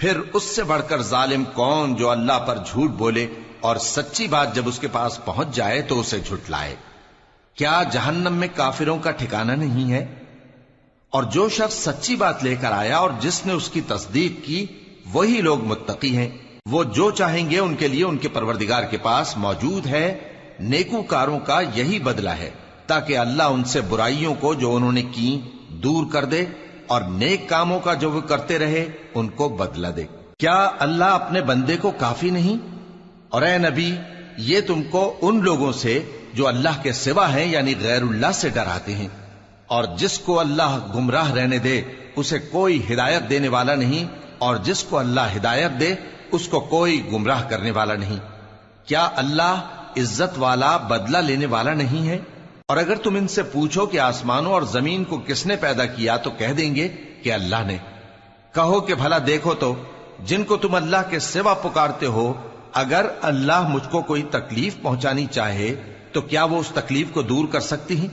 پھر اس سے بڑھ کر ظالم کون جو اللہ پر جھوٹ بولے اور سچی بات جب اس کے پاس پہنچ جائے تو اسے جھٹلائے؟ کیا جہنم میں کافروں کا ٹھکانہ نہیں ہے؟ اور جو شخص سچی بات لے کر آیا اور جس نے اس کی تصدیق کی وہی لوگ متقی ہیں، وہ جو چاہیں گے ان کے لیے ان کے پروردگار کے پاس موجود ہے۔ نیکوکاروں کا یہی بدلہ ہے، تاکہ اللہ ان سے برائیوں کو جو انہوں نے کی دور کر دے اور نیک کاموں کا جو وہ کرتے رہے ان کو بدلہ دے۔ کیا اللہ اپنے بندے کو کافی نہیں؟ اور اے نبی، یہ تم کو ان لوگوں سے جو اللہ کے سوا ہیں یعنی غیر اللہ سے ڈراتے ہیں، اور جس کو اللہ گمراہ رہنے دے اسے کوئی ہدایت دینے والا نہیں، اور جس کو اللہ ہدایت دے اس کو کوئی گمراہ کرنے والا نہیں۔ کیا اللہ عزت والا بدلہ لینے والا نہیں ہے؟ اور اگر تم ان سے پوچھو کہ آسمانوں اور زمین کو کس نے پیدا کیا تو کہہ دیں گے کہ اللہ نے۔ کہو کہ بھلا دیکھو تو جن کو تم اللہ کے سوا پکارتے ہو، اگر اللہ مجھ کو کوئی تکلیف پہنچانی چاہے تو کیا وہ اس تکلیف کو دور کر سکتی ہیں؟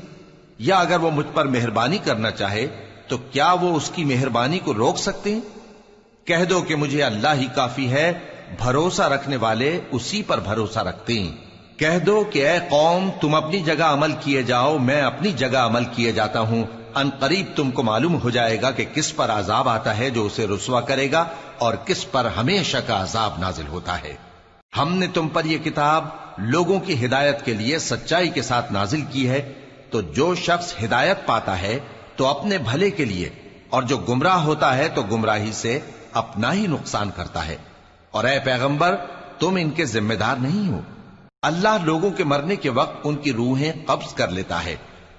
یا اگر وہ مجھ پر مہربانی کرنا چاہے تو کیا وہ اس کی مہربانی کو روک سکتے ہیں؟ کہہ دو کہ مجھے اللہ ہی کافی ہے، بھروسہ رکھنے والے اسی پر بھروسہ رکھتے ہیں۔ کہہ دو کہ اے قوم تم اپنی جگہ عمل کیے جاؤ، میں اپنی جگہ عمل کیے جاتا ہوں، ان قریب تم کو معلوم ہو جائے گا کہ کس پر عذاب آتا ہے جو اسے رسوا کرے گا اور کس پر ہمیشہ کا عذاب نازل ہوتا ہے۔ ہم نے تم پر یہ کتاب لوگوں کی ہدایت کے لیے سچائی کے ساتھ نازل کی ہے، تو جو شخص ہدایت پاتا ہے تو اپنے بھلے کے لیے، اور جو گمراہ ہوتا ہے تو گمراہی سے اپنا ہی نقصان کرتا ہے۔ اور اے پیغمبر تم ان کے ذمہ دار نہیں ہو۔ اللہ لوگوں کے مرنے کے وقت ان کی روحیں قبض کر لیتا ہے،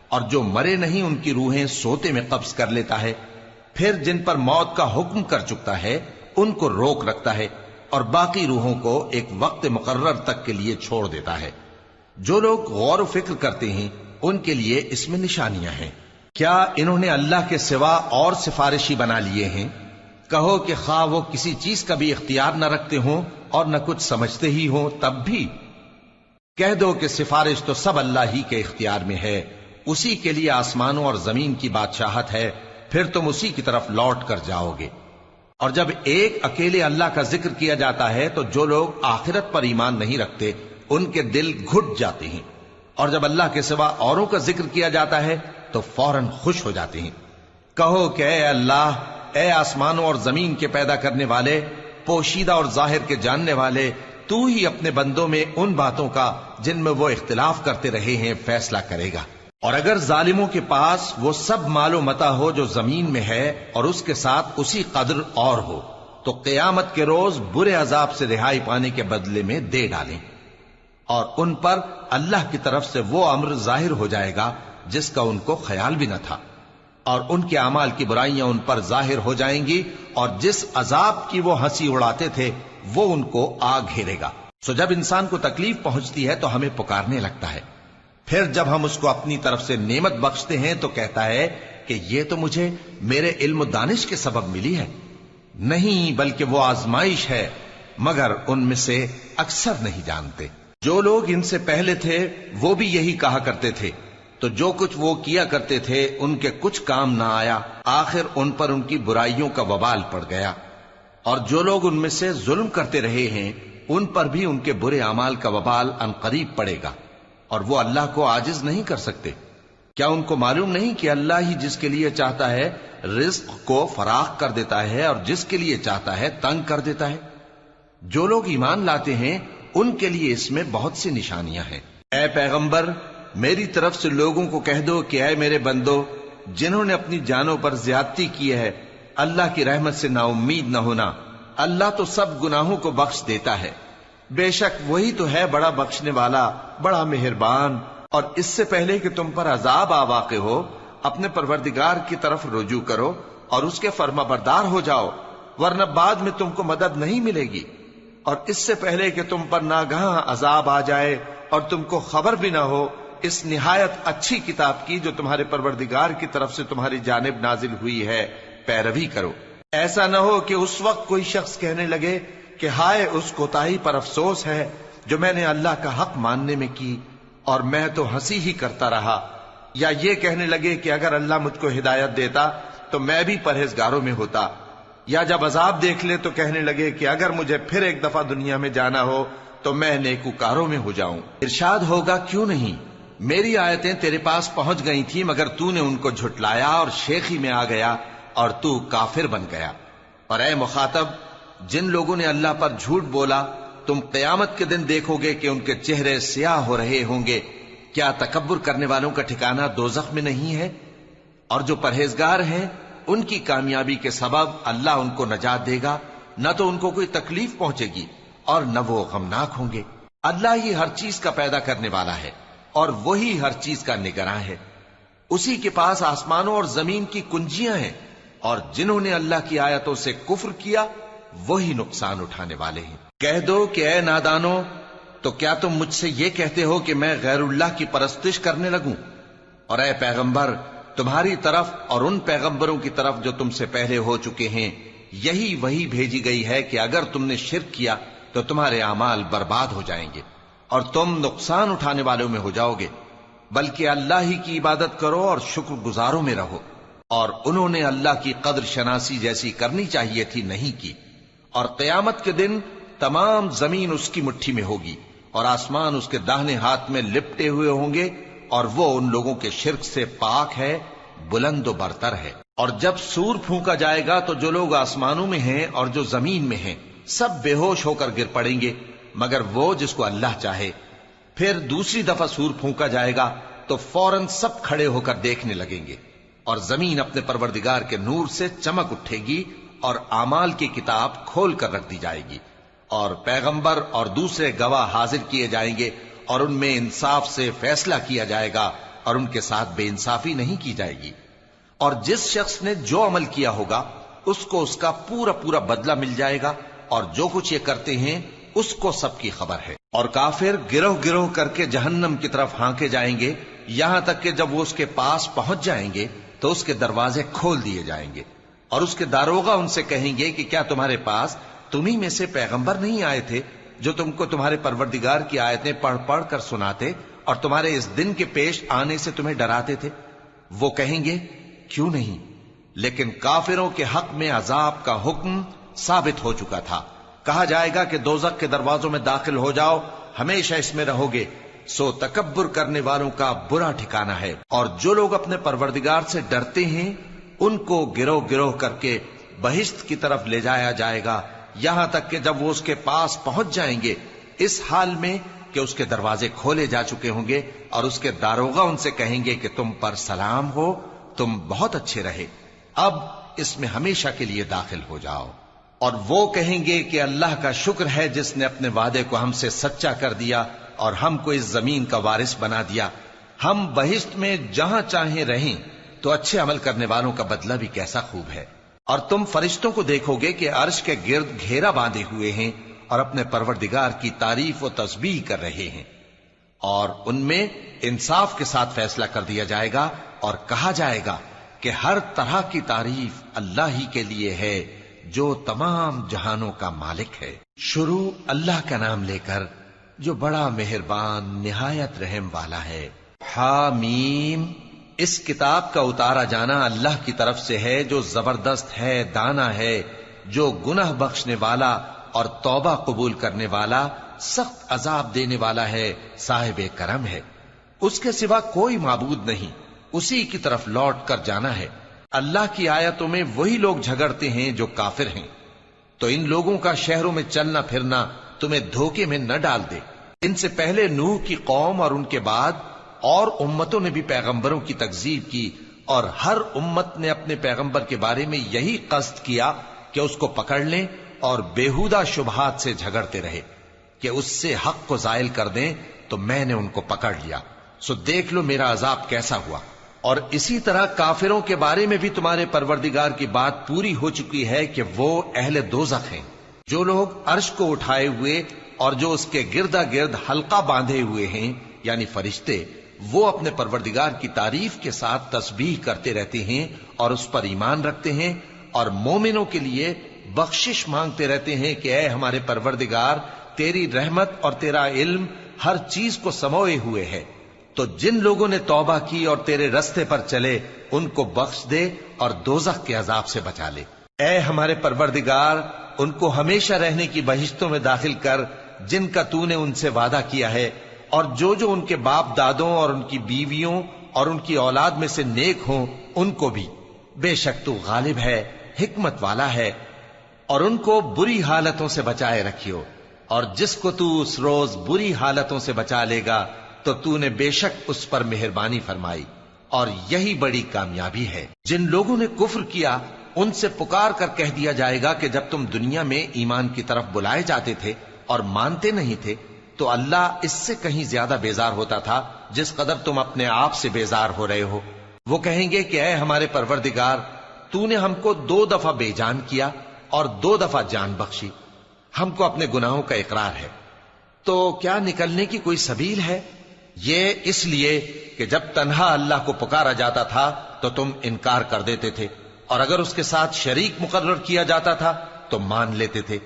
اور جو مرے نہیں ان کی روحیں سوتے میں قبض کر لیتا ہے، پھر جن پر موت کا حکم کر چکتا ہے ان کو روک رکھتا ہے، اور باقی روحوں کو ایک وقت مقرر تک کے لیے چھوڑ دیتا ہے۔ جو لوگ غور و فکر کرتے ہیں ان کے لیے اس میں نشانیاں ہیں۔ کیا انہوں نے اللہ کے سوا اور سفارشی بنا لیے ہیں؟ کہو کہ خواہ وہ کسی چیز کا بھی اختیار نہ رکھتے ہوں اور نہ کچھ سمجھتے ہی ہوں تب بھی کہہ دو کہ سفارش تو سب اللہ ہی کے اختیار میں ہے، اسی کے لیے آسمانوں اور زمین کی بادشاہت ہے، پھر تم اسی کی طرف لوٹ کر جاؤ گے۔ اور جب ایک اکیلے اللہ کا ذکر کیا جاتا ہے تو جو لوگ آخرت پر ایمان نہیں رکھتے ان کے دل گھٹ جاتے ہیں، اور جب اللہ کے سوا اوروں کا ذکر کیا جاتا ہے تو فوراً خوش ہو جاتے ہیں۔ کہو کہ اے اللہ، اے آسمانوں اور زمین کے پیدا کرنے والے، پوشیدہ اور ظاہر کے جاننے والے، تو ہی اپنے بندوں میں ان باتوں کا جن میں وہ اختلاف کرتے رہے ہیں فیصلہ کرے گا۔ اور اگر ظالموں کے پاس وہ سب مال و متاع ہو جو زمین میں ہے اور اس کے ساتھ اسی قدر اور ہو تو قیامت کے روز برے عذاب سے رہائی پانے کے بدلے میں دے ڈالیں، اور ان پر اللہ کی طرف سے وہ امر ظاہر ہو جائے گا جس کا ان کو خیال بھی نہ تھا، اور ان کے اعمال کی برائیاں ان پر ظاہر ہو جائیں گی، اور جس عذاب کی وہ ہنسی اڑاتے تھے وہ ان کو آ گھیرے گا۔ سو جب انسان کو تکلیف پہنچتی ہے تو ہمیں پکارنے لگتا ہے، پھر جب ہم اس کو اپنی طرف سے نعمت بخشتے ہیں تو کہتا ہے کہ یہ تو مجھے میرے علم و دانش کے سبب ملی ہے۔ نہیں، بلکہ وہ آزمائش ہے، مگر ان میں سے اکثر نہیں جانتے۔ جو لوگ ان سے پہلے تھے وہ بھی یہی کہا کرتے تھے، تو جو کچھ وہ کیا کرتے تھے ان کے کچھ کام نہ آیا، آخر ان پر ان کی برائیوں کا وبال پڑ گیا۔ اور جو لوگ ان میں سے ظلم کرتے رہے ہیں ان پر بھی ان کے برے اعمال کا وبال عنقریب پڑے گا، اور وہ اللہ کو عاجز نہیں کر سکتے۔ کیا ان کو معلوم نہیں کہ اللہ ہی جس کے لیے چاہتا ہے رزق کو فراخ کر دیتا ہے اور جس کے لیے چاہتا ہے تنگ کر دیتا ہے؟ جو لوگ ایمان لاتے ہیں ان کے لیے اس میں بہت سی نشانیاں ہیں۔ اے پیغمبر، میری طرف سے لوگوں کو کہہ دو کہ اے میرے بندو، جنہوں نے اپنی جانوں پر زیادتی کی ہے، اللہ کی رحمت سے نا امید نہ ہونا۔ اللہ تو سب گناہوں کو بخش دیتا ہے، بے شک وہی تو ہے بڑا بخشنے والا، بڑا مہربان۔ اور اس سے پہلے کہ تم پر عذاب آ واقع ہو، اپنے پروردگار کی طرف رجوع کرو اور اس کے فرما بردار ہو جاؤ، ورنہ بعد میں تم کو مدد نہیں ملے گی۔ اور اس سے پہلے کہ تم پر ناگہاں عذاب آ جائے اور تم کو خبر بھی نہ ہو، اس نہایت اچھی کتاب کی جو تمہارے پروردگار کی طرف سے تمہاری جانب نازل ہوئی ہے پیروی کرو۔ ایسا نہ ہو کہ اس وقت کوئی شخص کہنے لگے کہ ہائے اس کوتاہی پر افسوس ہے جو میں نے اللہ کا حق ماننے میں کی، اور میں تو ہنسی ہی کرتا رہا، یا یہ کہنے لگے کہ اگر اللہ مجھ کو ہدایت دیتا تو میں بھی پرہیزگاروں میں ہوتا، یا جب عذاب دیکھ لے تو کہنے لگے کہ اگر مجھے پھر ایک دفعہ دنیا میں جانا ہو تو میں نیکوکاروں میں ہو جاؤں۔ ارشاد ہوگا کیوں نہیں، میری آیتیں تیرے پاس پہنچ گئی تھی مگر تو نے ان کو جھٹلایا اور شیخی میں آ گیا اور تو کافر بن گیا۔ اور اے مخاطب، جن لوگوں نے اللہ پر جھوٹ بولا تم قیامت کے دن دیکھو گے کہ ان کے چہرے سیاہ ہو رہے ہوں گے۔ کیا تکبر کرنے والوں کا ٹھکانہ دوزخ میں نہیں ہے؟ اور جو پرہیزگار ہیں ان کی کامیابی کے سبب اللہ ان کو نجات دے گا، نہ تو ان کو کوئی تکلیف پہنچے گی اور نہ وہ غمناک ہوں گے۔ اللہ ہی ہر چیز کا پیدا کرنے والا ہے اور وہی ہر چیز کا نگراں ہے۔ اسی کے پاس آسمانوں اور زمین کی کنجیاں ہیں، اور جنہوں نے اللہ کی آیتوں سے کفر کیا وہی نقصان اٹھانے والے ہیں۔ کہہ دو کہ اے نادانو، تو کیا تم مجھ سے یہ کہتے ہو کہ میں غیر اللہ کی پرستش کرنے لگوں؟ اور اے پیغمبر، تمہاری طرف اور ان پیغمبروں کی طرف جو تم سے پہلے ہو چکے ہیں یہی وہی بھیجی گئی ہے کہ اگر تم نے شرک کیا تو تمہارے اعمال برباد ہو جائیں گے اور تم نقصان اٹھانے والوں میں ہو جاؤ گے، بلکہ اللہ ہی کی عبادت کرو اور شکر گزاروں میں رہو۔ اور انہوں نے اللہ کی قدر شناسی جیسی کرنی چاہیے تھی نہیں کی۔ اور قیامت کے دن تمام زمین اس کی مٹھی میں ہوگی اور آسمان اس کے داہنے ہاتھ میں لپٹے ہوئے ہوں گے، اور وہ ان لوگوں کے شرک سے پاک ہے، بلند و برتر ہے۔ اور جب سور پھونکا جائے گا تو جو لوگ آسمانوں میں ہیں اور جو زمین میں ہیں سب بے ہوش ہو کر گر پڑیں گے مگر وہ جس کو اللہ چاہے۔ پھر دوسری دفعہ سور پھونکا جائے گا تو فوراً سب کھڑے ہو کر دیکھنے لگیں گے، اور زمین اپنے پروردگار کے نور سے چمک اٹھے گی اور اعمال کی کتاب کھول کر رکھ دی جائے گی، اور پیغمبر اور دوسرے گواہ حاضر کیے جائیں گے، اور ان میں انصاف سے فیصلہ کیا جائے گا اور ان کے ساتھ بے انصافی نہیں کی جائے گی۔ اور جس شخص نے جو عمل کیا ہوگا اس کو اس کا پورا پورا بدلہ مل جائے گا، اور جو کچھ یہ کرتے ہیں اس کو سب کی خبر ہے۔ اور کافر گروہ گروہ کر کے جہنم کی طرف ہانکے جائیں گے، یہاں تک کہ جب وہ اس کے پاس پہنچ جائیں گے تو اس کے دروازے کھول دیے جائیں گے، اور اس کے داروغہ ان سے کہیں گے کہ کیا تمہارے پاس تمہیں میں سے پیغمبر نہیں آئے تھے جو تم کو تمہارے پروردگار کی آیتیں پڑھ پڑھ کر سناتے اور تمہارے اس دن کے پیش آنے سے تمہیں ڈراتے تھے؟ وہ کہیں گے کیوں نہیں، لیکن کافروں کے حق میں عذاب کا حکم ثابت ہو چکا تھا۔ کہا جائے گا کہ دوزخ کے دروازوں میں داخل ہو جاؤ، ہمیشہ اس میں رہو گے، سو تکبر کرنے والوں کا برا ٹھکانہ ہے۔ اور جو لوگ اپنے پروردگار سے ڈرتے ہیں ان کو گروہ گروہ کر کے بہشت کی طرف لے جایا جائے گا، یہاں تک کہ جب وہ اس کے پاس پہنچ جائیں گے اس حال میں کہ اس کے دروازے کھولے جا چکے ہوں گے، اور اس کے داروغہ ان سے کہیں گے کہ تم پر سلام ہو، تم بہت اچھے رہے، اب اس میں ہمیشہ کے لیے داخل ہو جاؤ۔ اور وہ کہیں گے کہ اللہ کا شکر ہے جس نے اپنے وعدے کو ہم سے سچا کر دیا اور ہم کو اس زمین کا وارث بنا دیا، ہم بہشت میں جہاں چاہیں رہیں، تو اچھے عمل کرنے والوں کا بدلہ بھی کیسا خوب ہے۔ اور تم فرشتوں کو دیکھو گے کہ عرش کے گرد گھیرا باندھے ہوئے ہیں اور اپنے پروردگار کی تعریف و تسبیح کر رہے ہیں، اور ان میں انصاف کے ساتھ فیصلہ کر دیا جائے گا، اور کہا جائے گا کہ ہر طرح کی تعریف اللہ ہی کے لیے ہے جو تمام جہانوں کا مالک ہے۔ شروع اللہ کا نام لے کر جو بڑا مہربان نہایت رحم والا ہے۔ حامیم، اس کتاب کا اتارا جانا اللہ کی طرف سے ہے جو زبردست ہے، دانا ہے، جو گناہ بخشنے والا اور توبہ قبول کرنے والا، سخت عذاب دینے والا ہے، صاحب کرم ہے۔ اس کے سوا کوئی معبود نہیں، اسی کی طرف لوٹ کر جانا ہے۔ اللہ کی آیتوں میں وہی لوگ جھگڑتے ہیں جو کافر ہیں، تو ان لوگوں کا شہروں میں چلنا پھرنا تمہیں دھوکے میں نہ ڈال دے۔ ان سے پہلے نوح کی قوم اور ان کے بعد اور امتوں نے بھی پیغمبروں کی تکذیب کی، اور ہر امت نے اپنے پیغمبر کے بارے میں یہی قصد کیا کہ اس کو پکڑ لیں اور بیہودہ شبہات سے جھگڑتے رہے کہ اس سے حق کو زائل کر دیں، تو میں نے ان کو پکڑ لیا، سو دیکھ لو میرا عذاب کیسا ہوا۔ اور اسی طرح کافروں کے بارے میں بھی تمہارے پروردگار کی بات پوری ہو چکی ہے کہ وہ اہل دوزخ ہیں۔ جو لوگ عرش کو اٹھائے ہوئے اور جو اس کے گردا گرد حلقہ باندھے ہوئے ہیں یعنی فرشتے، وہ اپنے پروردگار کی تعریف کے ساتھ تسبیح کرتے رہتے ہیں اور اس پر ایمان رکھتے ہیں، اور مومنوں کے لیے بخشش مانگتے رہتے ہیں کہ اے ہمارے پروردگار، تیری رحمت اور تیرا علم ہر چیز کو سموئے ہوئے ہے، تو جن لوگوں نے توبہ کی اور تیرے رستے پر چلے ان کو بخش دے اور دوزخ کے عذاب سے بچا لے۔ اے ہمارے پروردگار، ان کو ہمیشہ رہنے کی بہشتوں میں داخل کر جن کا تو نے ان سے وعدہ کیا ہے، اور جو جو ان کے باپ دادوں اور ان کی بیویوں اور ان کی اولاد میں سے نیک ہوں ان کو بھی۔ بے شک تو غالب ہے، حکمت والا ہے۔ اور ان کو بری حالتوں سے بچائے رکھیو، اور جس کو تو اس روز بری حالتوں سے بچا لے گا تو نے بے شک اس پر مہربانی فرمائی، اور یہی بڑی کامیابی ہے۔ جن لوگوں نے کفر کیا ان سے پکار کر کہہ دیا جائے گا کہ جب تم دنیا میں ایمان کی طرف بلائے جاتے تھے اور مانتے نہیں تھے تو اللہ اس سے کہیں زیادہ بیزار ہوتا تھا جس قدر تم اپنے آپ سے بیزار ہو رہے ہو۔ وہ کہیں گے کہ اے ہمارے پروردگار، تو نے ہم کو 2 دفعہ بے جان کیا اور 2 دفعہ جان بخشی، ہم کو اپنے گناہوں کا اقرار ہے، تو کیا نکلنے کی کوئی سبیل ہے؟ یہ اس لیے کہ جب تنہا اللہ کو پکارا جاتا تھا تو تم انکار کر دیتے تھے، اور اگر اس کے ساتھ شریک مقرر کیا جاتا تھا تو مان لیتے تھے۔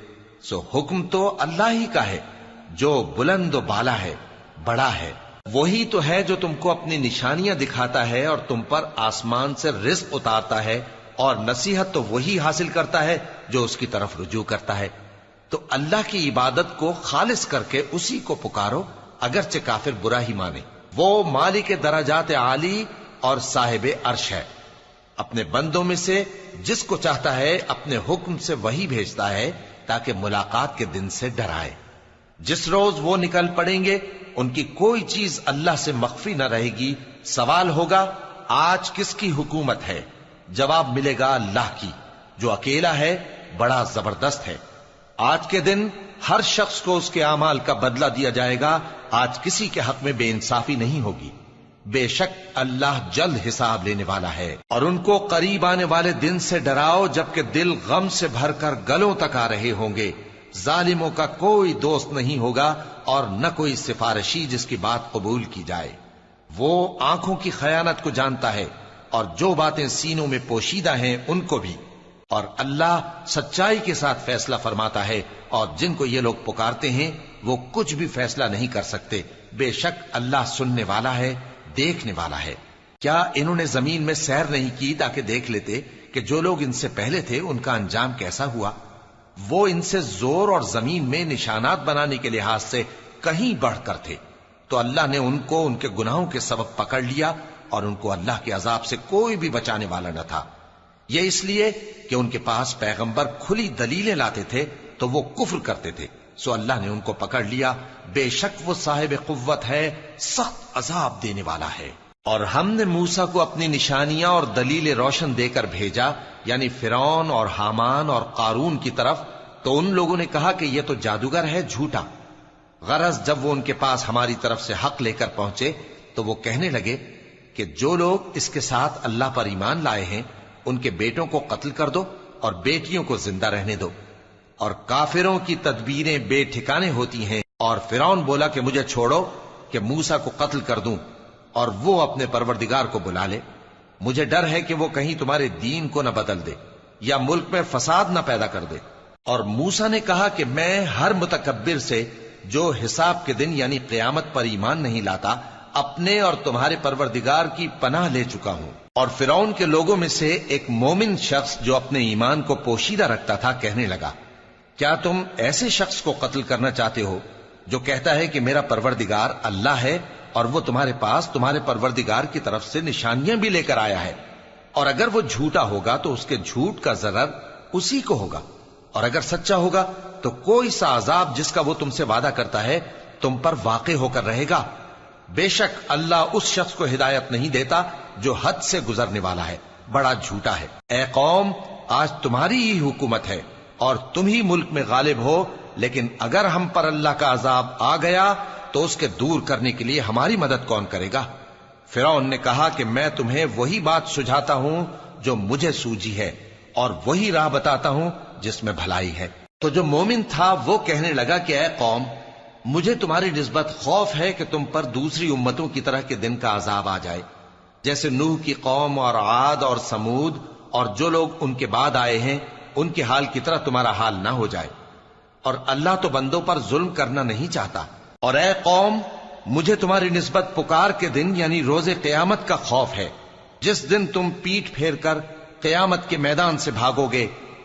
سو حکم تو اللہ ہی کا ہے جو بلند و بالا ہے، بڑا ہے۔ وہی تو ہے جو تم کو اپنی نشانیاں دکھاتا ہے اور تم پر آسمان سے رزق اتارتا ہے، اور نصیحت تو وہی حاصل کرتا ہے جو اس کی طرف رجوع کرتا ہے۔ تو اللہ کی عبادت کو خالص کر کے اسی کو پکارو، اگرچہ کافر برا ہی مانے۔ وہ مالک درجات عالی اور صاحب عرش ہے، اپنے بندوں میں سے جس کو چاہتا ہے اپنے حکم سے وہی بھیجتا ہے تاکہ ملاقات کے دن سے ڈرائے۔ جس روز وہ نکل پڑیں گے ان کی کوئی چیز اللہ سے مخفی نہ رہے گی۔ سوال ہوگا آج کس کی حکومت ہے؟ جواب ملے گا اللہ کی، جو اکیلا ہے، بڑا زبردست ہے۔ آج کے دن ہر شخص کو اس کے اعمال کا بدلہ دیا جائے گا، آج کسی کے حق میں بے انصافی نہیں ہوگی۔ بے شک اللہ جلد حساب لینے والا ہے۔ اور ان کو قریب آنے والے دن سے ڈراؤ جبکہ دل غم سے بھر کر گلوں تک آ رہے ہوں گے۔ ظالموں کا کوئی دوست نہیں ہوگا اور نہ کوئی سفارشی جس کی بات قبول کی جائے۔ وہ آنکھوں کی خیانت کو جانتا ہے اور جو باتیں سینوں میں پوشیدہ ہیں ان کو بھی، اور اللہ سچائی کے ساتھ فیصلہ فرماتا ہے، اور جن کو یہ لوگ پکارتے ہیں وہ کچھ بھی فیصلہ نہیں کر سکتے۔ بے شک اللہ سننے والا ہے، دیکھنے والا ہے۔ کیا انہوں نے زمین میں سیر نہیں کی تاکہ دیکھ لیتے کہ جو لوگ ان سے پہلے تھے ان کا انجام کیسا ہوا؟ وہ ان سے زور اور زمین میں نشانات بنانے کے لحاظ سے کہیں بڑھ کر تھے، تو اللہ نے ان کو ان کے گناہوں کے سبب پکڑ لیا، اور ان کو اللہ کے عذاب سے کوئی بھی بچانے والا نہ تھا۔ یہ اس لیے کہ ان کے پاس پیغمبر کھلی دلیلیں لاتے تھے تو وہ کفر کرتے تھے، سو اللہ نے ان کو پکڑ لیا۔ بے شک وہ صاحب قوت ہے، سخت عذاب دینے والا ہے۔ اور ہم نے موسیٰ کو اپنی نشانیاں اور دلیل روشن دے کر بھیجا، یعنی فرعون اور حامان اور قارون کی طرف، تو ان لوگوں نے کہا کہ یہ تو جادوگر ہے، جھوٹا۔ غرض جب وہ ان کے پاس ہماری طرف سے حق لے کر پہنچے تو وہ کہنے لگے کہ جو لوگ اس کے ساتھ اللہ پر ایمان لائے ہیں ان کے بیٹوں کو قتل کر دو اور بیٹیوں کو زندہ رہنے دو۔ اور کافروں کی تدبیریں بے ٹھکانے ہوتی ہیں۔ اور فرعون بولا کہ مجھے چھوڑو کہ موسیٰ کو قتل کر دوں اور وہ اپنے پروردگار کو بلا لے، مجھے ڈر ہے کہ وہ کہیں تمہارے دین کو نہ بدل دے یا ملک میں فساد نہ پیدا کر دے۔ اور موسیٰ نے کہا کہ میں ہر متکبر سے جو حساب کے دن یعنی قیامت پر ایمان نہیں لاتا اپنے اور تمہارے پروردگار کی پناہ لے چکا ہوں۔ اور فرعون کے لوگوں میں سے ایک مومن شخص جو اپنے ایمان کو پوشیدہ رکھتا تھا کہنے لگا، کیا تم ایسے شخص کو قتل کرنا چاہتے ہو جو کہتا ہے کہ میرا پروردگار اللہ ہے اور وہ تمہارے پاس تمہارے پروردگار کی طرف سے نشانیاں بھی لے کر آیا ہے؟ اور اگر وہ جھوٹا ہوگا تو اس کے جھوٹ کا ضرر اسی کو ہوگا، اور اگر سچا ہوگا تو کوئی سا عذاب جس کا وہ تم سے وعدہ کرتا ہے تم پر واقع ہو کر رہے گا۔ بے شک اللہ اس شخص کو ہدایت نہیں دیتا جو حد سے گزرنے والا ہے، بڑا جھوٹا ہے۔ اے قوم، آج تمہاری ہی حکومت ہے اور تم ہی ملک میں غالب ہو، لیکن اگر ہم پر اللہ کا عذاب آ گیا تو اس کے دور کرنے کے لیے ہماری مدد کون کرے گا؟ فرعون نے کہا کہ میں تمہیں وہی بات سجھاتا ہوں جو مجھے سوجھی ہے، اور وہی راہ بتاتا ہوں جس میں بھلائی ہے۔ تو جو مومن تھا وہ کہنے لگا کہ اے قوم، مجھے تمہاری نسبت خوف ہے کہ تم پر دوسری امتوں کی طرح کے دن کا عذاب آ جائے، جیسے نوح کی قوم اور عاد اور سمود اور جو لوگ ان کے بعد آئے ہیں ان کے حال کی طرح تمہارا حال نہ ہو جائے۔ اور اللہ تو بندوں پر ظلم کرنا نہیں چاہتا۔ اور اے قوم، مجھے تمہاری نسبت پکار کے دن یعنی روز قیامت کا خوف ہے، جس دن تم پیٹھ پھیر کر قیامت کے میدان سے بھاگو گے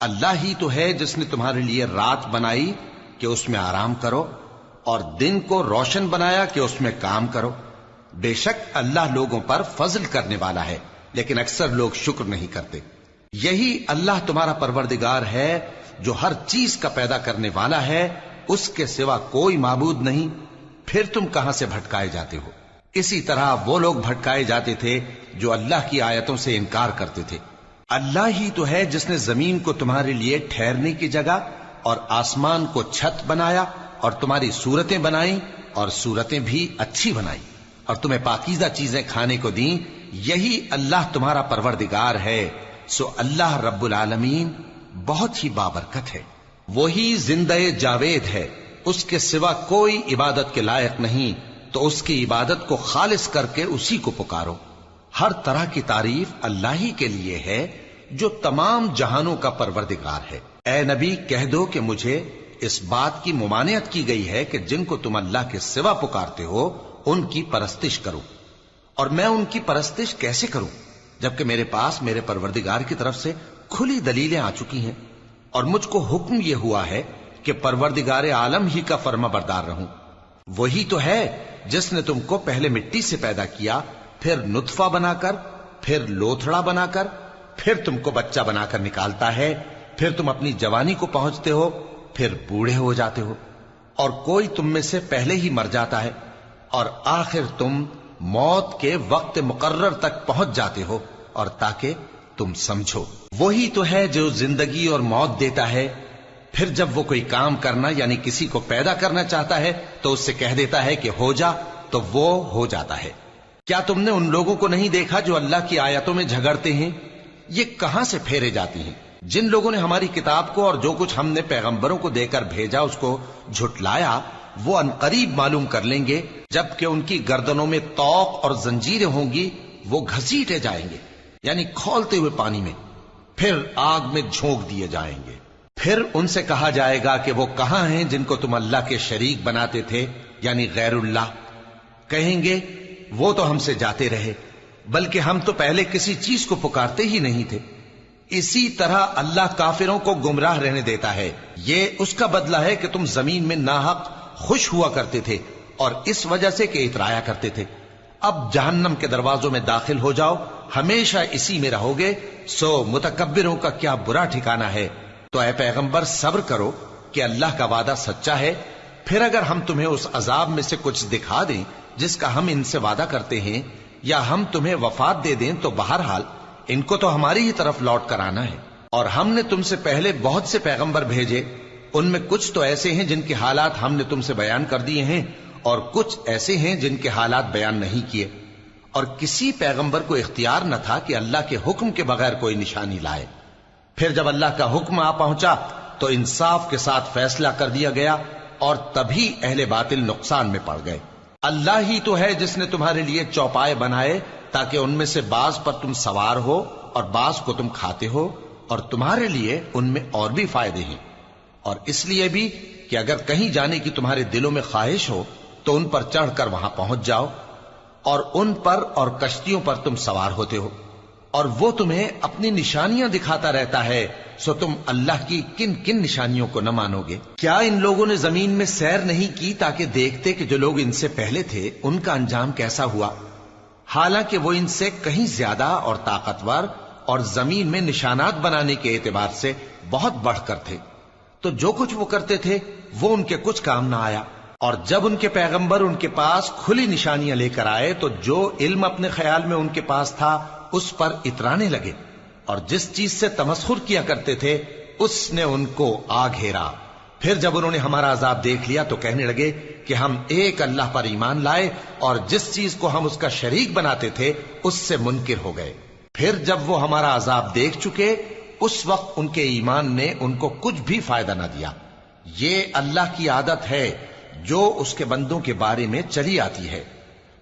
اللہ ہی تو ہے جس نے تمہارے لیے رات بنائی کہ اس میں آرام کرو اور دن کو روشن بنایا کہ اس میں کام کرو. بے شک اللہ لوگوں پر فضل کرنے والا ہے لیکن اکثر لوگ شکر نہیں کرتے. یہی اللہ تمہارا پروردگار ہے جو ہر چیز کا پیدا کرنے والا ہے، اس کے سوا کوئی معبود نہیں. پھر تم کہاں سے بھٹکائے جاتے ہو؟ اسی طرح وہ لوگ بھٹکائے جاتے تھے جو اللہ کی آیتوں سے انکار کرتے تھے. اللہ ہی تو ہے جس نے زمین کو تمہارے لیے ٹھہرنے کی جگہ اور آسمان کو چھت بنایا اور تمہاری صورتیں بنائیں اور صورتیں بھی اچھی بنائی اور تمہیں پاکیزہ چیزیں کھانے کو دیں. یہی اللہ تمہارا پروردگار ہے. سو اللہ رب العالمین بہت ہی بابرکت ہے. وہی زندہ جاوید ہے، اس کے سوا کوئی عبادت کے لائق نہیں، تو اس کی عبادت کو خالص کر کے اسی کو پکارو. ہر طرح کی تعریف اللہ ہی کے لیے ہے جو تمام جہانوں کا پروردگار ہے. اے نبی کہہ دو کہ مجھے اس بات کی ممانعت کی گئی ہے کہ جن کو تم اللہ کے سوا پکارتے ہو ان کی پرستش کرو، اور میں ان کی پرستش کیسے کروں جبکہ میرے پاس میرے پروردگار کی طرف سے کھلی دلیلیں آ چکی ہیں اور مجھ کو حکم یہ ہوا ہے کہ پروردگار عالم ہی کا فرما بردار رہوں. وہی تو ہے جس نے تم کو پہلے مٹی سے پیدا کیا، پھر نطفہ بنا کر، پھر لوتھڑا بنا کر، پھر تم کو بچہ بنا کر نکالتا ہے، پھر تم اپنی جوانی کو پہنچتے ہو، پھر بوڑھے ہو جاتے ہو، اور کوئی تم میں سے پہلے ہی مر جاتا ہے، اور آخر تم موت کے وقت مقرر تک پہنچ جاتے ہو. اور تاکہ تم سمجھو وہی تو ہے جو زندگی اور موت دیتا ہے، پھر جب وہ کوئی کام کرنا یعنی کسی کو پیدا کرنا چاہتا ہے تو اس سے کہہ دیتا ہے کہ ہو جا، تو وہ ہو جاتا ہے. کیا تم نے ان لوگوں کو نہیں دیکھا جو اللہ کی آیتوں میں جھگڑتے ہیں؟ یہ کہاں سے پھیرے جاتی ہیں؟ جن لوگوں نے ہماری کتاب کو اور جو کچھ ہم نے پیغمبروں کو دے کر بھیجا اس کو جھٹلایا، وہ انقریب معلوم کر لیں گے جبکہ ان کی گردنوں میں طوق اور زنجیریں ہوں گی، وہ گھسیٹے جائیں گے یعنی کھولتے ہوئے پانی میں، پھر آگ میں جھونک دیے جائیں گے. پھر ان سے کہا جائے گا کہ وہ کہاں ہیں جن کو تم اللہ کے شریک بناتے تھے یعنی غیر اللہ؟ کہیں گے وہ تو ہم سے جاتے رہے، بلکہ ہم تو پہلے کسی چیز کو پکارتے ہی نہیں تھے. اسی طرح اللہ کافروں کو گمراہ رہنے دیتا ہے. یہ اس کا بدلہ ہے کہ تم زمین میں ناحق خوش ہوا کرتے تھے اور اس وجہ سے کہ اترایا کرتے تھے. اب جہنم کے دروازوں میں داخل ہو جاؤ، ہمیشہ اسی میں رہو گے. سو متکبروں کا کیا برا ٹھکانہ ہے. تو اے پیغمبر صبر کرو کہ اللہ کا وعدہ سچا ہے. پھر اگر ہم تمہیں اس عذاب میں سے کچھ دکھا دیں جس کا ہم ان سے وعدہ کرتے ہیں، یا ہم تمہیں وفات دے دیں، تو بہرحال ان کو تو ہماری ہی طرف لوٹ کر آنا ہے. اور ہم نے تم سے پہلے بہت سے پیغمبر بھیجے، ان میں کچھ تو ایسے ہیں جن کے حالات ہم نے تم سے بیان کر دیے ہیں، اور کچھ ایسے ہیں جن کے حالات بیان نہیں کیے. اور کسی پیغمبر کو اختیار نہ تھا کہ اللہ کے حکم کے بغیر کوئی نشانی لائے. پھر جب اللہ کا حکم آ پہنچا تو انصاف کے ساتھ فیصلہ کر دیا گیا، اور تبھی اہل باطل نقصان میں پڑ گئے. اللہ ہی تو ہے جس نے تمہارے لیے چوپائے بنائے تاکہ ان میں سے بعض پر تم سوار ہو اور بعض کو تم کھاتے ہو، اور تمہارے لیے ان میں اور بھی فائدے ہیں. اور اس لیے بھی کہ اگر کہیں جانے کی تمہارے دلوں میں خواہش ہو تو ان پر چڑھ کر وہاں پہنچ جاؤ، اور ان پر اور کشتیوں پر تم سوار ہوتے ہو، اور وہ تمہیں اپنی نشانیاں دکھاتا رہتا ہے. سو تم اللہ کی کن کن نشانیوں کو نہ مانو گے؟ کیا ان لوگوں نے زمین میں سیر نہیں کی تاکہ دیکھتے کہ جو لوگ ان سے پہلے تھے ان کا انجام کیسا ہوا، حالانکہ وہ ان سے کہیں زیادہ اور طاقتور اور زمین میں نشانات بنانے کے اعتبار سے بہت بڑھ کر تھے. تو جو کچھ وہ کرتے تھے وہ ان کے کچھ کام نہ آیا. اور جب ان کے پیغمبر ان کے پاس کھلی نشانیاں لے کر آئے تو جو علم اپنے خیال میں ان کے پاس تھا اس پر اترانے لگے، اور جس چیز سے تمسخر کیا کرتے تھے اس نے ان کو آ گھیرا. پھر جب انہوں نے ہمارا عذاب دیکھ لیا تو کہنے لگے کہ ہم ایک اللہ پر ایمان لائے، اور جس چیز کو ہم اس کا شریک بناتے تھے اس سے منکر ہو گئے. پھر جب وہ ہمارا عذاب دیکھ چکے اس وقت ان کے ایمان نے ان کو کچھ بھی فائدہ نہ دیا. یہ اللہ کی عادت ہے جو اس کے بندوں کے بارے میں چلی آتی ہے،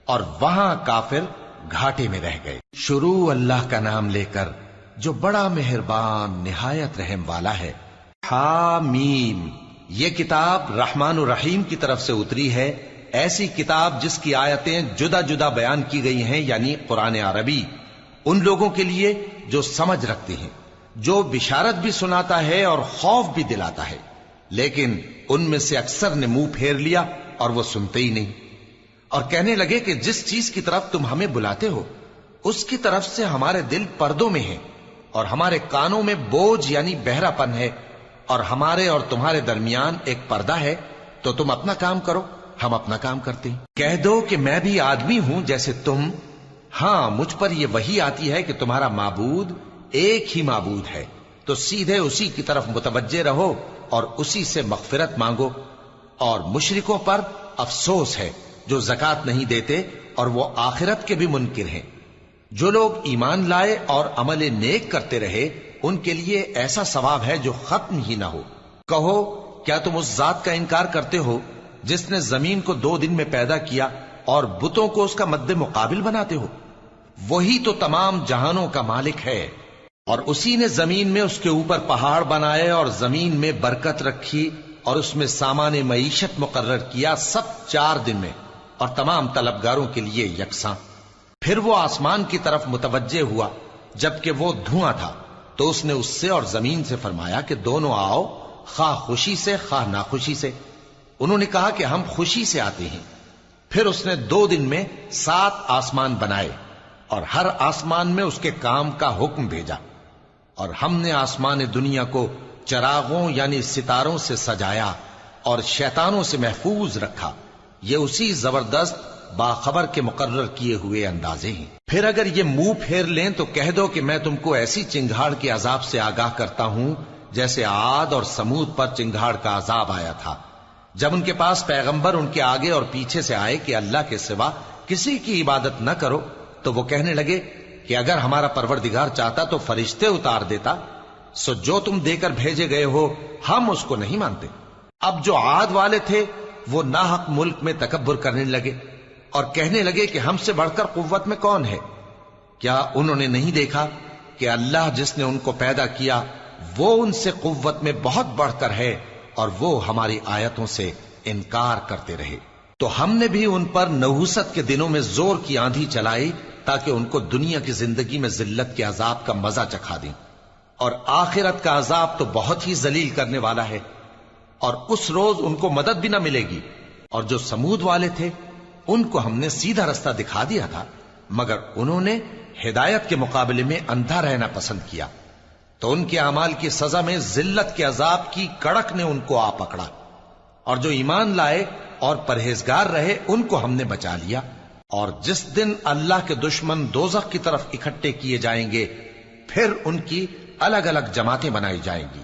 اور وہاں کافر گھاٹے میں رہ گئے. شروع اللہ کا نام لے کر جو بڑا مہربان نہایت رحم والا ہے. حامیم، یہ کتاب رحمان الرحیم کی طرف سے اتری ہے، ایسی کتاب جس کی آیتیں جدا جدا بیان کی گئی ہیں، یعنی قرآن عربی، ان لوگوں کے لیے جو سمجھ رکھتے ہیں. جو بشارت بھی سناتا ہے اور خوف بھی دلاتا ہے، لیکن ان میں سے اکثر نے منہ پھیر لیا اور وہ سنتے ہی نہیں، اور کہنے لگے کہ جس چیز کی طرف تم ہمیں بلاتے ہو اس کی طرف سے ہمارے دل پردوں میں ہیں، اور ہمارے کانوں میں بوجھ یعنی بہرا پن ہے، اور ہمارے اور تمہارے درمیان ایک پردہ ہے، تو تم اپنا کام کرو، ہم اپنا کام کرتے ہیں۔ کہہ دو کہ میں بھی آدمی ہوں جیسے تم، ہاں مجھ پر یہ وحی آتی ہے کہ تمہارا معبود ایک ہی معبود ہے، تو سیدھے اسی کی طرف متوجہ رہو اور اسی سے مغفرت مانگو۔ اور مشرکوں پر افسوس ہے جو زکوٰۃ نہیں دیتے اور وہ آخرت کے بھی منکر ہیں۔ جو لوگ ایمان لائے اور عمل نیک کرتے رہے ان کے لیے ایسا ثواب ہے جو ختم ہی نہ ہو۔ کہو کیا تم اس ذات کا انکار کرتے ہو جس نے زمین کو 2 دن میں پیدا کیا اور بتوں کو اس کا مد مقابل بناتے ہو؟ وہی تو تمام جہانوں کا مالک ہے، اور اسی نے زمین میں اس کے اوپر پہاڑ بنائے اور زمین میں برکت رکھی اور اس میں سامان معیشت مقرر کیا، سب 4 دن میں، اور تمام طلبگاروں کے لیے یکساں۔ پھر وہ آسمان کی طرف متوجہ ہوا جبکہ وہ دھواں تھا، تو اس نے اس سے اور زمین سے فرمایا کہ دونوں آؤ، خواہ خوشی سے خواہ ناخوشی سے۔ انہوں نے کہا کہ ہم خوشی سے آتے ہیں۔ پھر اس نے 2 دن میں 7 آسمان بنائے اور ہر آسمان میں اس کے کام کا حکم بھیجا، اور ہم نے آسمان دنیا کو چراغوں یعنی ستاروں سے سجایا اور شیطانوں سے محفوظ رکھا۔ یہ اسی زبردست باخبر کے مقرر کیے ہوئے اندازے ہیں۔ پھر اگر یہ منہ پھیر لیں تو کہہ دو کہ میں تم کو ایسی چنگھاڑ کے عذاب سے آگاہ کرتا ہوں جیسے عاد اور سمود پر چنگھاڑ کا عذاب آیا تھا، جب ان کے پاس پیغمبر ان کے آگے اور پیچھے سے آئے کہ اللہ کے سوا کسی کی عبادت نہ کرو، تو وہ کہنے لگے کہ اگر ہمارا پروردگار چاہتا تو فرشتے اتار دیتا، سو جو تم دے کر بھیجے گئے ہو ہم اس کو نہیں مانتے۔ اب جو عاد والے تھے وہ ناحق ملک میں تکبر کرنے لگے اور کہنے لگے کہ ہم سے بڑھ کر قوت میں کون ہے؟ کیا انہوں نے نہیں دیکھا کہ اللہ جس نے ان کو پیدا کیا وہ ان سے قوت میں بہت بڑھ کر ہے، اور وہ ہماری آیتوں سے انکار کرتے رہے۔ تو ہم نے بھی ان پر نحوست کے دنوں میں زور کی آندھی چلائی تاکہ ان کو دنیا کی زندگی میں ذلت کے عذاب کا مزہ چکھا دیں، اور آخرت کا عذاب تو بہت ہی ذلیل کرنے والا ہے، اور اس روز ان کو مدد بھی نہ ملے گی۔ اور جو سمود والے تھے ان کو ہم نے سیدھا رستہ دکھا دیا تھا، مگر انہوں نے ہدایت کے مقابلے میں اندھا رہنا پسند کیا، تو ان کے اعمال کی سزا میں ذلت کے عذاب کی کڑک نے ان کو آ پکڑا۔ اور جو ایمان لائے اور پرہیزگار رہے ان کو ہم نے بچا لیا۔ اور جس دن اللہ کے دشمن دوزخ کی طرف اکٹھے کیے جائیں گے پھر ان کی الگ الگ جماعتیں بنائی جائیں گی،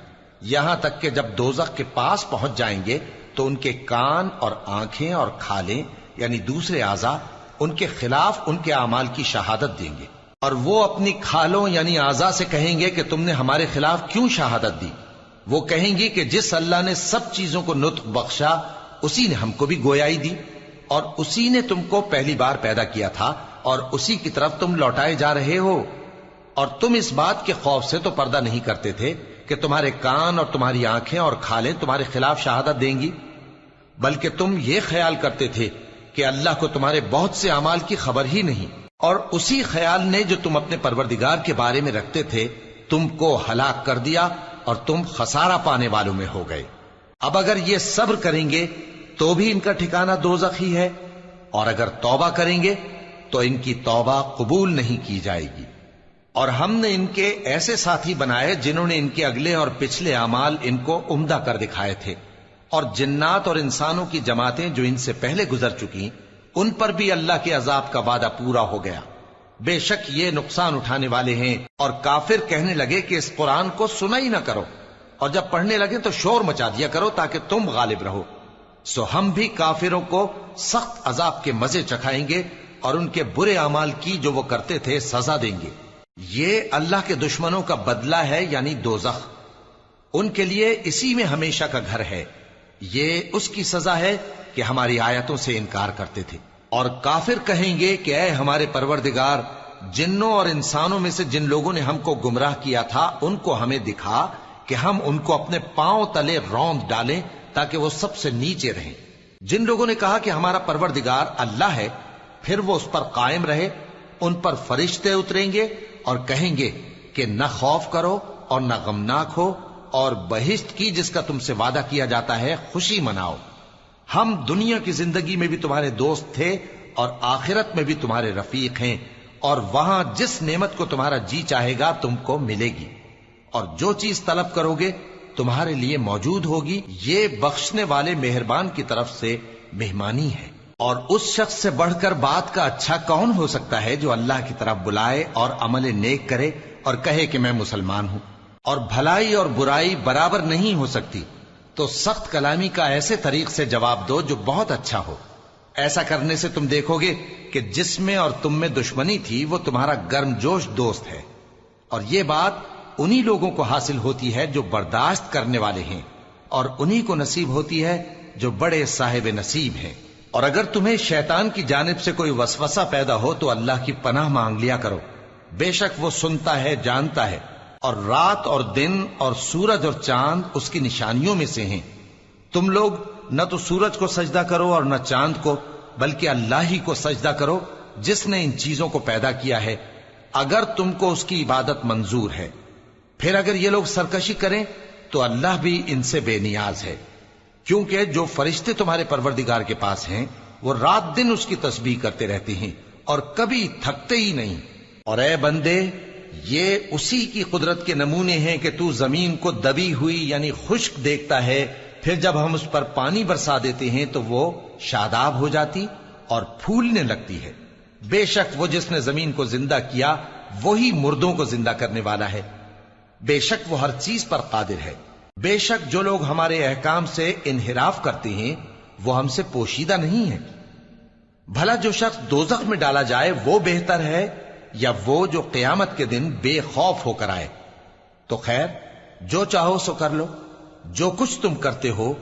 یہاں تک کہ جب دوزخ کے پاس پہنچ جائیں گے تو ان کے کان اور آنکھیں اور کھالیں یعنی دوسرے اعضاء ان کے خلاف ان کے اعمال کی شہادت دیں گے، اور وہ اپنی کھالوں یعنی اعضاء سے کہیں گے کہ تم نے ہمارے خلاف کیوں شہادت دی؟ وہ کہیں گی کہ جس اللہ نے سب چیزوں کو نطق بخشا اسی نے ہم کو بھی گویائی دی، اور اسی نے تم کو پہلی بار پیدا کیا تھا اور اسی کی طرف تم لوٹائے جا رہے ہو۔ اور تم اس بات کے خوف سے تو پردہ نہیں کرتے تھے کہ تمہارے کان اور تمہاری آنکھیں اور کھالیں تمہارے خلاف شہادت دیں گی، بلکہ تم یہ خیال کرتے تھے کہ اللہ کو تمہارے بہت سے اعمال کی خبر ہی نہیں، اور اسی خیال نے جو تم اپنے پروردگار کے بارے میں رکھتے تھے تم کو ہلاک کر دیا اور تم خسارہ پانے والوں میں ہو گئے۔ اب اگر یہ صبر کریں گے تو بھی ان کا ٹھکانہ دوزخ ہی ہے، اور اگر توبہ کریں گے تو ان کی توبہ قبول نہیں کی جائے گی۔ اور ہم نے ان کے ایسے ساتھی بنائے جنہوں نے ان کے اگلے اور پچھلے اعمال ان کو عمدہ کر دکھائے تھے، اور جنات اور انسانوں کی جماعتیں جو ان سے پہلے گزر چکی ان پر بھی اللہ کے عذاب کا وعدہ پورا ہو گیا۔ بے شک یہ نقصان اٹھانے والے ہیں۔ اور کافر کہنے لگے کہ اس قرآن کو سنا ہی نہ کرو، اور جب پڑھنے لگے تو شور مچا دیا کرو تاکہ تم غالب رہو۔ سو ہم بھی کافروں کو سخت عذاب کے مزے چکھائیں گے اور ان کے برے اعمال کی جو وہ کرتے تھے سزا دیں گے۔ یہ اللہ کے دشمنوں کا بدلہ ہے یعنی دوزخ، ان کے لیے اسی میں ہمیشہ کا گھر ہے۔ یہ اس کی سزا ہے کہ ہماری آیتوں سے انکار کرتے تھے۔ اور کافر کہیں گے کہ اے ہمارے پروردگار، جنوں اور انسانوں میں سے جن لوگوں نے ہم کو گمراہ کیا تھا ان کو ہمیں دکھا کہ ہم ان کو اپنے پاؤں تلے روند ڈالیں تاکہ وہ سب سے نیچے رہیں۔ جن لوگوں نے کہا کہ ہمارا پروردگار اللہ ہے، پھر وہ اس پر قائم رہے، ان پر فرشتے اتریں گے اور کہیں گے کہ نہ خوف کرو اور نہ غمناک ہو، اور بہشت کی جس کا تم سے وعدہ کیا جاتا ہے خوشی مناؤ۔ ہم دنیا کی زندگی میں بھی تمہارے دوست تھے اور آخرت میں بھی تمہارے رفیق ہیں، اور وہاں جس نعمت کو تمہارا جی چاہے گا تم کو ملے گی، اور جو چیز طلب کرو گے تمہارے لیے موجود ہوگی۔ یہ بخشنے والے مہربان کی طرف سے مہمانی ہے۔ اور اس شخص سے بڑھ کر بات کا اچھا کون ہو سکتا ہے جو اللہ کی طرف بلائے اور عمل نیک کرے اور کہے کہ میں مسلمان ہوں۔ اور بھلائی اور برائی برابر نہیں ہو سکتی، تو سخت کلامی کا ایسے طریق سے جواب دو جو بہت اچھا ہو۔ ایسا کرنے سے تم دیکھو گے کہ جس میں اور تم میں دشمنی تھی وہ تمہارا گرم جوش دوست ہے، اور یہ بات انہی لوگوں کو حاصل ہوتی ہے جو برداشت کرنے والے ہیں، اور انہی کو نصیب ہوتی ہے جو بڑے صاحب نصیب ہیں۔ اور اگر تمہیں شیطان کی جانب سے کوئی وسوسہ پیدا ہو تو اللہ کی پناہ مانگ لیا کرو، بے شک وہ سنتا ہے، جانتا ہے۔ اور رات اور دن اور سورج اور چاند اس کی نشانیوں میں سے ہیں۔ تم لوگ نہ تو سورج کو سجدہ کرو اور نہ چاند کو، بلکہ اللہ ہی کو سجدہ کرو جس نے ان چیزوں کو پیدا کیا ہے، اگر تم کو اس کی عبادت منظور ہے۔ پھر اگر یہ لوگ سرکشی کریں تو اللہ بھی ان سے بے نیاز ہے، کیونکہ جو فرشتے تمہارے پروردگار کے پاس ہیں وہ رات دن اس کی تسبیح کرتے رہتے ہیں اور کبھی تھکتے ہی نہیں۔ اور اے بندے، یہ اسی کی قدرت کے نمونے ہیں کہ تو زمین کو دبی ہوئی یعنی خشک دیکھتا ہے، پھر جب ہم اس پر پانی برسا دیتے ہیں تو وہ شاداب ہو جاتی اور پھولنے لگتی ہے۔ بے شک وہ جس نے زمین کو زندہ کیا وہی مردوں کو زندہ کرنے والا ہے، بے شک وہ ہر چیز پر قادر ہے۔ بے شک جو لوگ ہمارے احکام سے انحراف کرتے ہیں وہ ہم سے پوشیدہ نہیں ہیں۔ بھلا جو شخص دوزخ میں ڈالا جائے وہ بہتر ہے یا وہ جو قیامت کے دن بے خوف ہو کر آئے؟ تو خیر، جو چاہو سو کر لو، جو کچھ تم کرتے ہو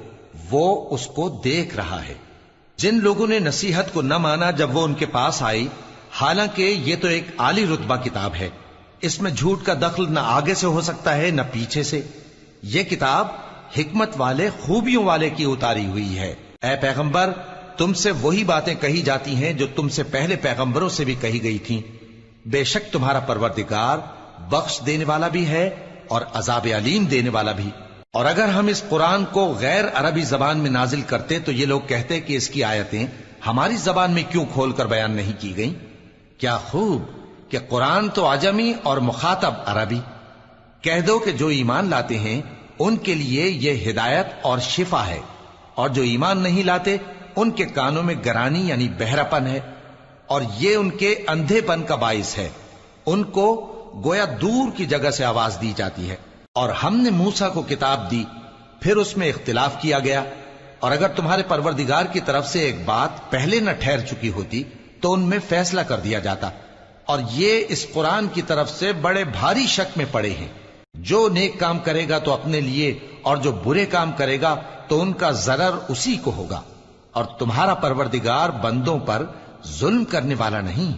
وہ اس کو دیکھ رہا ہے۔ جن لوگوں نے نصیحت کو نہ مانا جب وہ ان کے پاس آئی، حالانکہ یہ تو ایک عالی رتبہ کتاب ہے، اس میں جھوٹ کا دخل نہ آگے سے ہو سکتا ہے نہ پیچھے سے۔ یہ کتاب حکمت والے، خوبیوں والے کی اتاری ہوئی ہے۔ اے پیغمبر، تم سے وہی باتیں کہی جاتی ہیں جو تم سے پہلے پیغمبروں سے بھی کہی گئی تھیں۔ بے شک تمہارا پروردگار بخش دینے والا بھی ہے اور عذاب علیم دینے والا بھی۔ اور اگر ہم اس قرآن کو غیر عربی زبان میں نازل کرتے تو یہ لوگ کہتے کہ اس کی آیتیں ہماری زبان میں کیوں کھول کر بیان نہیں کی گئیں؟ کیا خوب کہ قرآن تو عجمی اور مخاطب عربی۔ کہہ دو کہ جو ایمان لاتے ہیں ان کے لیے یہ ہدایت اور شفا ہے، اور جو ایمان نہیں لاتے ان کے کانوں میں گرانی یعنی بہراپن ہے، اور یہ ان کے اندھے پن کا باعث ہے۔ ان کو گویا دور کی جگہ سے آواز دی جاتی ہے۔ اور ہم نے موسیٰ کو کتاب دی، پھر اس میں اختلاف کیا گیا، اور اگر تمہارے پروردگار کی طرف سے ایک بات پہلے نہ ٹھہر چکی ہوتی تو ان میں فیصلہ کر دیا جاتا۔ اور یہ اس قرآن کی طرف سے بڑے بھاری شک میں پڑے ہیں۔ جو نیک کام کرے گا تو اپنے لیے، اور جو برے کام کرے گا تو ان کا ضرر اسی کو ہوگا، اور تمہارا پروردگار بندوں پر ظلم کرنے والا نہیں۔